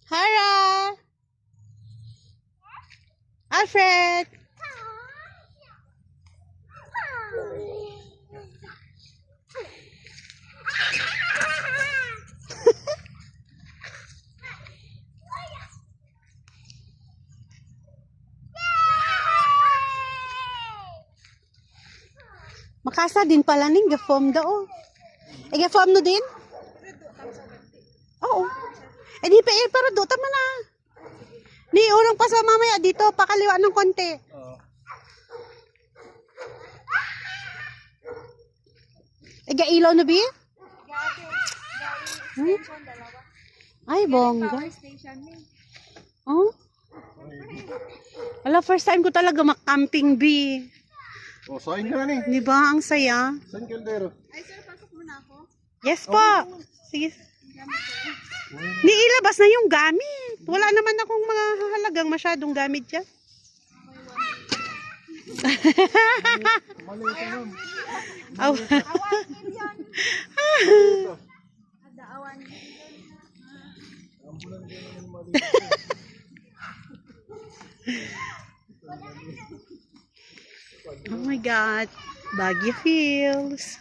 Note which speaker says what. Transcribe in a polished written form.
Speaker 1: Hara! Alfred! Makasa din pala ning ga-form daw. Ga-form no din? Oo. Di pa pero do tama na. Di unang pa sa mamaya dito pakaliwa ng konti. Ga-ilaw na bi? Ay, bongga. Oh? Wala, first time ko talaga makamping bi.
Speaker 2: Oh, sain ka na ni.
Speaker 1: Di ba? Ang saya.
Speaker 2: Saan kaldero?
Speaker 3: Ay, sir, pasok mo na ako.
Speaker 1: Yes po. Sige. Di ilabas na yung gamit. Wala naman akong mga halagang masyadong gamit dyan.
Speaker 2: Mali ka nun.
Speaker 1: Aw. Oh my God. Baguio Hills.